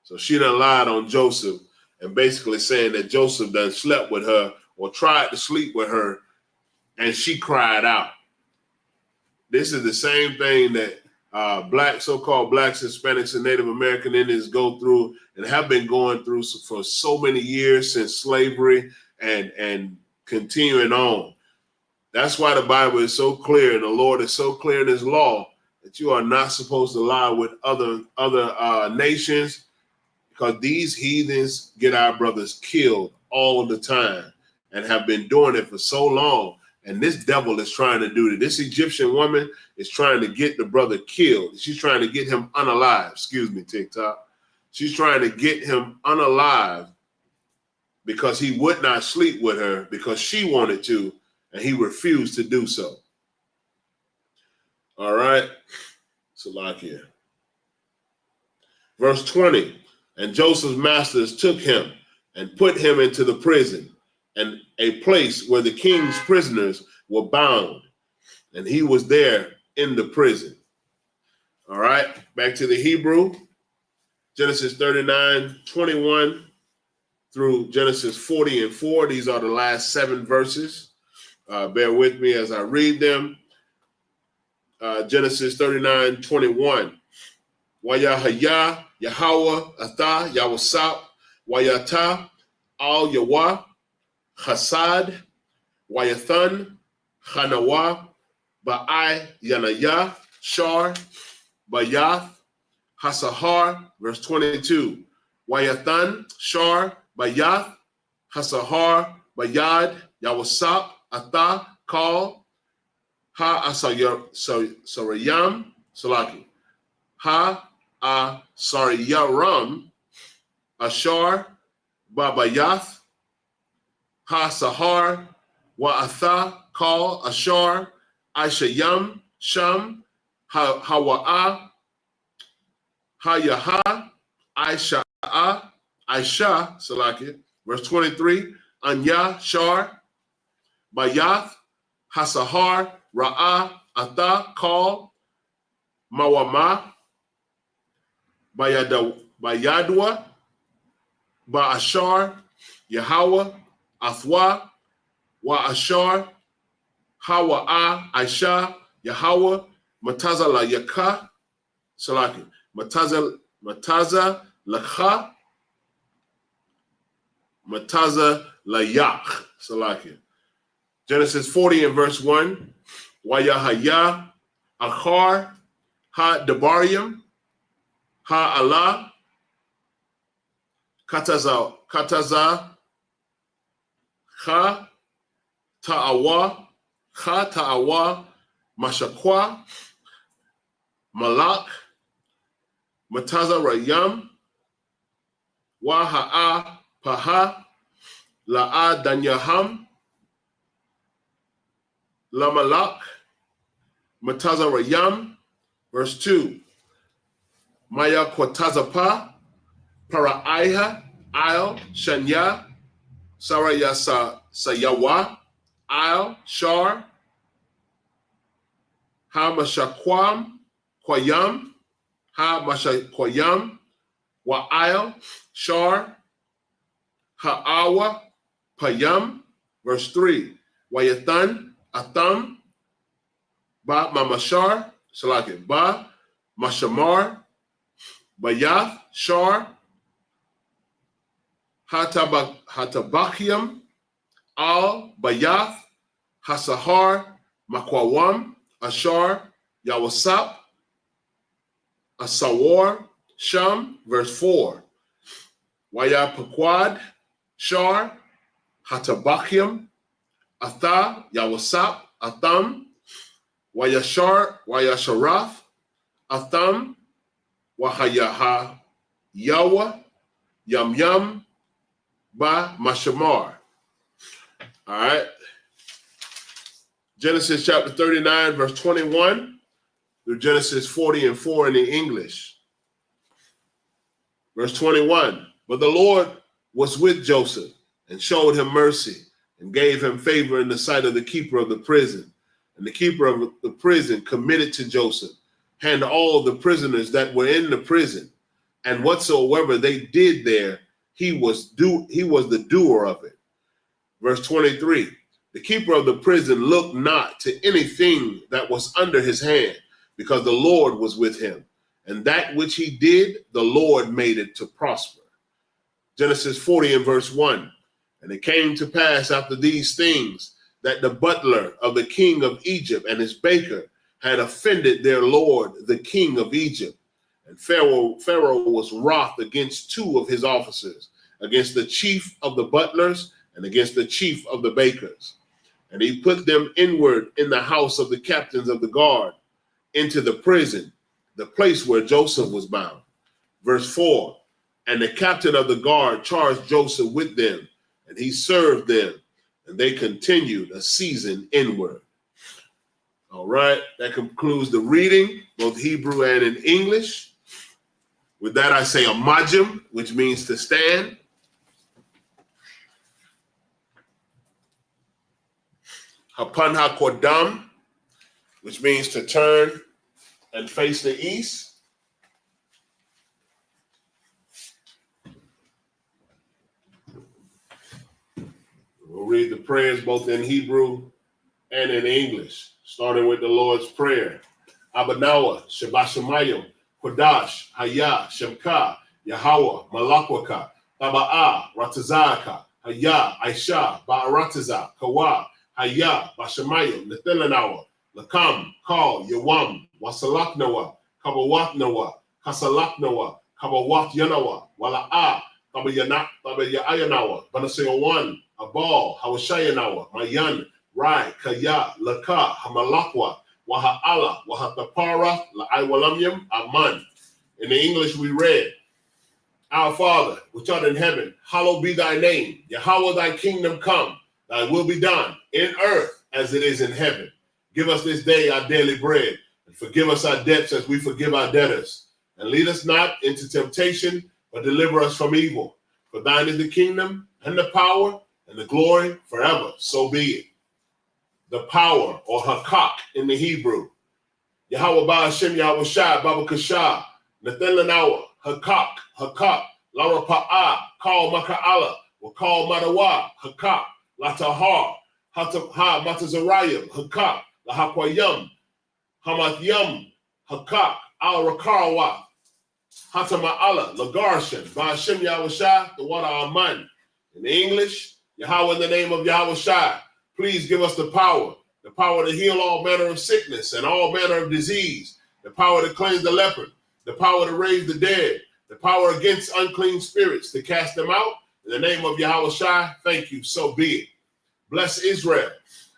So she done lied on Joseph and basically saying that Joseph done slept with her or tried to sleep with her, and she cried out. This is the same thing that so-called blacks, Hispanics, and Native American Indians go through and have been going through for so many years since slavery and continuing on. That's why the Bible is so clear and the Lord is so clear in his law that you are not supposed to lie with other nations, because these heathens get our brothers killed all the time and have been doing it for so long And this devil is trying to do that. This Egyptian woman is trying to get the brother killed. She's trying to get him unalive. Excuse me, TikTok. She's trying to get him unalive because he would not sleep with her because she wanted to, and he refused to do so. All right. Salakia. Verse 20. And Joseph's masters took him and put him into the prison, and a place where the king's prisoners were bound, and he was there in the prison. All right, back to the Hebrew. Genesis 39:21 through Genesis 40:4. These are the last 7 verses. Bear with me as I read them. Genesis 39:21. Wayahaya, Yahweh, Atha, Yawasap, Wayata, Al Yawah, Chasad, Wayathan, Chanawa, Ba'ai, Yanaya, Shar, Bayath, Hasahar, verse 22. Wayathan, Shar, Bayath, Hasahar, Bayad, Yawasap, Atha, Kal, Sarayam, Salaki. Saryaram, Ashar, Babayath, Sahar, Wa'atha, Kal, Ashar, Aishayam, Sham, Hawa'a, Hayaha, Aisha'a, Aisha, Salaki. Verse 23, Anya, Shar, Bayath, Hasahar, Ra'a, Atha, Kal, Mawama, Bayadwa, Ba'ashar, Yahweh, Athwa, Wa'ashar, Hawa'a, Aisha, Yahweh, Mataza la Yaka, Salaki, Mataza Lakha, Mataza la Yak, Salaki. Genesis 40 and verse 1, Wayahaya, Achar, Ha Debarium, Ha Allah, Kataza, Ha Ta'awa, Mashakwa, Malak, Mataza Rayam, Waha'a Paha, La'a Danyaham, Lamalak, Mataza Rayam, verse 2. Maya Kwatazapa, Paraiha, Al, Shanya, Saraya Sayawa, Al, Shar, Ha-Mashakwam, Kwayam, Ha-Mashakwayam, Wa'al, Shar, Ha'awa, Payam, verse 3. Wayathan, Atham, Ba Mamashar, Salakin, Ba Mashamar, Bayath, Shar, Hatabakiam, Al, Bayath, Hasahar, Makwawam, Ashar, Yawasap, Asawar, Sham, verse 4. Wayapakwad, Shar, Hatabakiam, Atha, Yawasap, Atham, Wayasharath, Atham, Wahayaha, Yawa, Yam, Ba Mashamar. All right. Genesis chapter 39, verse 21 through Genesis 40:4 in the English. Verse 21. But the Lord was with Joseph and showed him mercy and gave him favor in the sight of the keeper of the prison. And the keeper of the prison committed to Joseph and all the prisoners that were in the prison, and whatsoever they did there, he was the doer of it. Verse 23, the keeper of the prison looked not to anything that was under his hand, because the Lord was with him. And that which he did, the Lord made it to prosper. Genesis 40 and verse 1, and it came to pass after these things that the butler of the king of Egypt and his baker had offended their lord, the king of Egypt. And Pharaoh was wroth against 2 of his officers, against the chief of the butlers and against the chief of the bakers. And he put them inward in the house of the captains of the guard, into the prison, the place where Joseph was bound. Verse 4, and the captain of the guard charged Joseph with them, and he served them, and they continued a season inward. All right, that concludes the reading, both Hebrew and in English. With that, I say a majim, which means to stand. Hapan HaKodam, which means to turn and face the east. We'll read the prayers both in Hebrew and in English, starting with the Lord's Prayer. Abanawa, Shabashamayim, Kodash, Haya, Shemka, Yahweh, Malakwaka, Taba'a, Ratazaka, Haya, Aisha, Ba'arataza, Kawa, Haya, Bashamayim, Nathilanawa, Lakam, Kal, Yawam, Wasalaknawa, Kabawatnawa, Kasalaknawa, Kabawat Yanawa, Wala'a, Tabayayanawa, Banasayawan, Abal, Hawashayanawa, Mayan, Rai, Kaya, Laka, Hamalakwa, Waha'ala, Wahatapara, La'aiwalamyam, Aman. In the English we read, Our Father, which art in heaven, hallowed be thy name. Yahweh, thy kingdom come, thy will be done in earth as it is in heaven. Give us this day our daily bread, and forgive us our debts as we forgive our debtors. And lead us not into temptation, but deliver us from evil. For thine is the kingdom, and the power, and the glory forever. So be it. The power, or hakak in the Hebrew. Yahweh Ba'ashem Yahweh Shai, Baba Kashah, Nathelanawa, hakak, Lara Pa'a, Kal Maka'ala, Wakal Madawa, hakak, Latahar, Ha Matazarayim, hakak, Lahakwayam, Hamath hakak, Al Rakarawa, Hatama'ala, Lagarshan, Ba'ashem Yahweh Shai, the water Aman. In English, Yahweh in the name of Yahweh Shai, please give us the power to heal all manner of sickness and all manner of disease, the power to cleanse the leper, the power to raise the dead, the power against unclean spirits, to cast them out. In the name of Yahweh Shai, thank you, so be it. Bless Israel.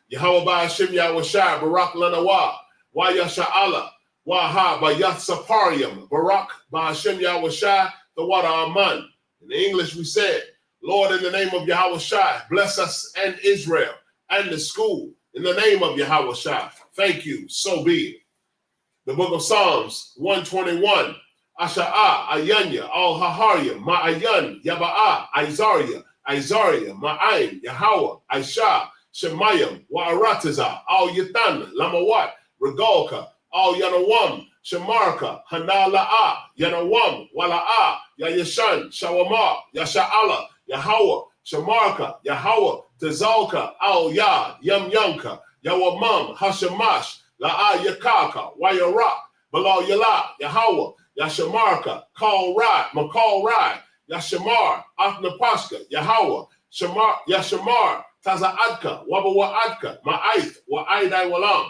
Yahweh Ba'ashem Yahweh Shai, Barak Lanawa, Wa Yasha'ala, Wa Ha Bayat Saparium, Barak Ba'ashem Yahweh Shai, the water Aman. In the English we said, Lord, in the name of Yahweh Shai, bless us and Israel and the school. In the name of Yahweh Shai, thank you, so be it. The book of Psalms 121, Asha'a, Ayanya, Al Haharya, Ma'ayan, Yaba'a, Isaiah, Ma'ayin, Yahweh, Aisha, Shemayim, Wa'arataza, Al Yatan, Lamawat, Regalka, Al Yanawam, Shemarka, Hanala'a, Yanawam, Wala'a, Yayashan, Shawama, Yasha'ala, Yahweh, Shamarka, Yahweh, Tazalka, Al Yad, Yam Yamka, Yawamam, Hashamash, La'a Yakaka, Wayarak, Balal Yala, Yahweh, Yashamarka, Kal Rai, Makal Rai, Yashamar, Atnapashka, Yahweh, Shamar, Yashamar, Taza'adka, Wabawa'adka, Ma'aith, Wa'aidai Walam.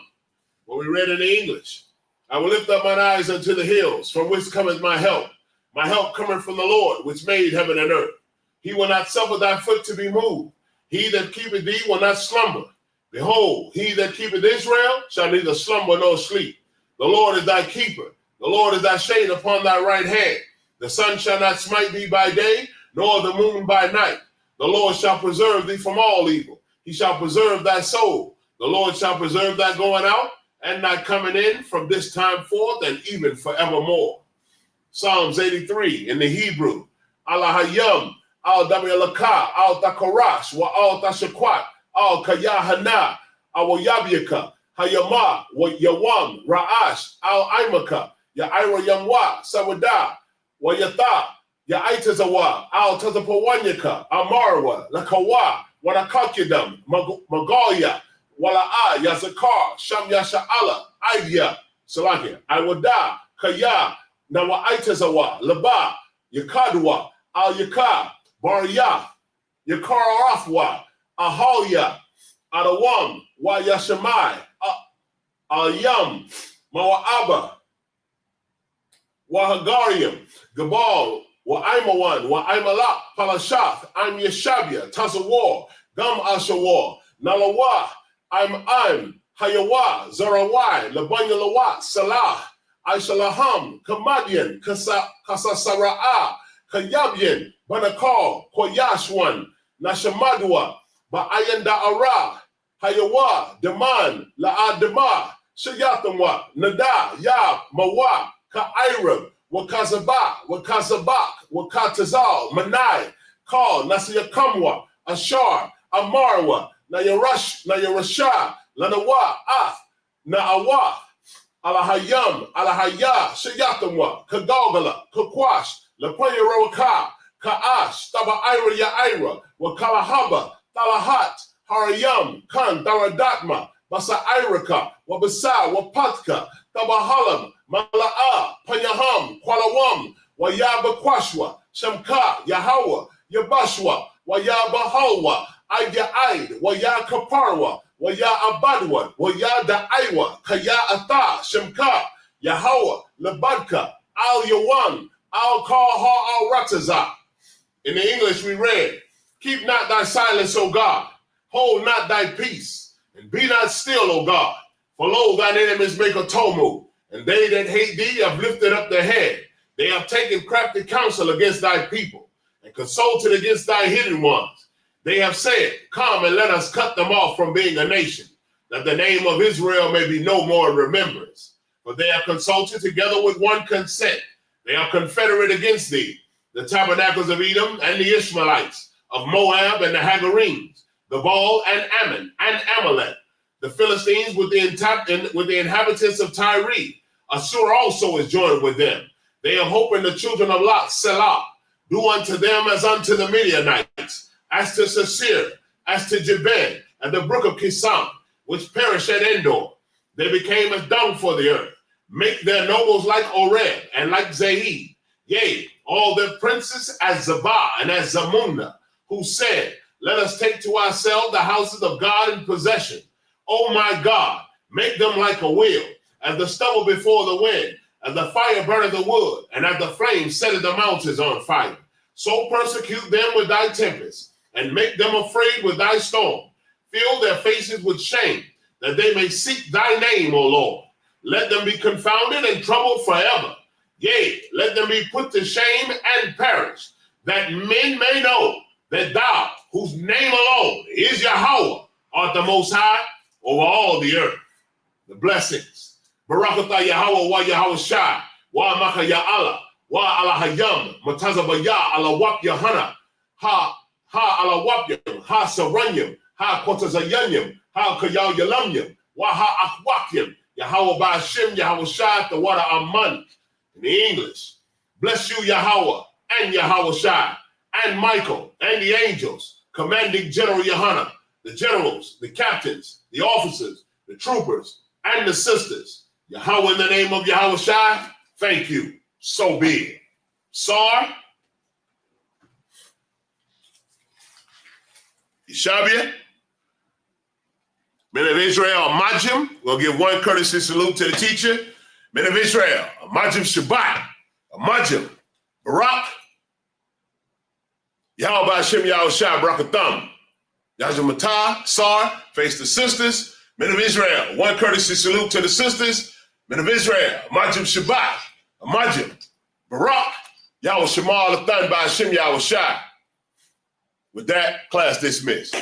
When we read in the English, I will lift up mine eyes unto the hills, from which cometh my help. My help cometh from the Lord, which made heaven and earth. He will not suffer thy foot to be moved. He that keepeth thee will not slumber. Behold, he that keepeth Israel shall neither slumber nor sleep. The Lord is thy keeper. The Lord is thy shade upon thy right hand. The sun shall not smite thee by day, nor the moon by night. The Lord shall preserve thee from all evil. He shall preserve thy soul. The Lord shall preserve thy going out and thy coming in from this time forth and even forevermore. Psalms 83 in the Hebrew. Alahayam, Al Dabialaka, Al Takarash, Wa Al Tashakwat, Al Kayahana, Al Yabiaka, Hayama, Wa Yawam, Ra'ash, Al Imaka, Ya'ira Yamwa, Sawada, Wa Yatha, Ya'itazawa, Al Tazapawanyaka, Amarwa, Lakawa, Wanakakidam, Magoya, Wala'a, Yazakar, Sham Yasha'ala, Idya, Salakia, Iwada, Kaya, Nawa'itazawa, Laba, Yakadwa, Al Yaka, Barya, Yakarafwa, Ahalya, Adawam, Wa Yashamai, Al-Yam, Mawa'aba, Wahagarium, Gabal, Wa'aimawan, Wa'aimalak, Palashath, Am Yeshabia, Tazawar, Gam Ashawar, Nalawa, I'm, Hayawa, Zarawai, Labanya Lawat, Salah, Aishalaham, Kamadian, Kasasara'a, Kayabyan, Banakal, Koyashwan, Nashamadua, Ba'ayanda Ara, Hayawa, Daman, La'adama, Shayatamwa, Nada, Ya, Mawa, Ka'irab, Wakazaba, Wakazabak, Wakatazal, Manai, Kal, Nasiyakamwa, Ashar, Amarwa, Nayarasha, Lanawa, Na'awa, Alahayam, Alahaya, Shayatamwa, Kadogala, Kakwash, Lapaya Rawaka, Ka'ash, Taba Ira Ya'ira, Wakalahaba, Talahat, Harayam, Kan, Daradatma, Basa Iraka, Wabasa, Wapatka, Tabahalam, Mala'a, Panyaham, Kwalawam, Wayaba Kwashwa, Shamka, Yahawa, Yabashwa, Wayaba Halwa, Aya Aid, Waya Kaparwa, Waya Abadwa, Waya Da'aiwa, Kaya Ata, Shamka, Yahawa, Labadka, Al Yawan, Al Kaha Al Rataza. In the English we read, keep not thy silence, O God, hold not thy peace, and be not still, O God. For lo, thine enemies make a tumult, and they that hate thee have lifted up their head. They have taken crafty counsel against thy people, and consulted against thy hidden ones. They have said, come and let us cut them off from being a nation, that the name of Israel may be no more in remembrance. For they have consulted together with one consent. They are confederate against thee, the tabernacles of Edom and the Ishmaelites, of Moab and the Hagarenes, the Baal and Ammon and Amalek, the Philistines with the inhabitants of Tyre. Assur also is joined with them. They have hope in the children of Lot, Selah. Do unto them as unto the Midianites, as to Sasir, as to Jeben, and the brook of Kisam, which perished at Endor. They became as dung for the earth. Make their nobles like Oreb and like Zahid. Yea, all their princes as Zabah and as Zamunna, who said, let us take to ourselves the houses of God in possession. O my God, make them like a wheel, as the stubble before the wind, as the fire burneth the wood, and as the flame setteth the mountains on fire. So persecute them with thy tempest, and make them afraid with thy storm. Fill their faces with shame, that they may seek thy name, O Lord. Let them be confounded and troubled forever. Yea, let them be put to shame and perish, that men may know that thou, whose name alone is Yahweh, art the Most High over all the earth. The blessings. Barakatah Yahweh wa Yahweh Shai, wa Maka Ya Allah, wa Allah Hayam, Matazaba Ya Allah Wap Yahana, ha Allah Wap Yam, ha Saranyam, ha Kotazayanyam, ha Kayal Yalamyam, wa ha Akwakyam, Yahweh Ba'ashem, Yahweh Shai, the water Aman. In the English, bless you, Yahweh, and Yahweh Shai, and Michael, and the angels, commanding General Yohana, the generals, the captains, the officers, the troopers, and the sisters. Yahweh, in the name of Yahweh Shai, thank you. So be it. Sar, Yeshabia, men of Israel, Majim, we'll give one courtesy salute to the teacher. Men of Israel, Majim Shabbat, Majim, Barak, Yahweh Ba'ashem Yahweh Shai, Barakatham, Yahweh Matah, Sar, face the sisters. Men of Israel, one courtesy salute to the sisters. Men of Israel, Majim Shabbat, Majim, Barak, Yahweh Shema Al-Than Ba'ashem Yahweh Shai. With that, class dismissed.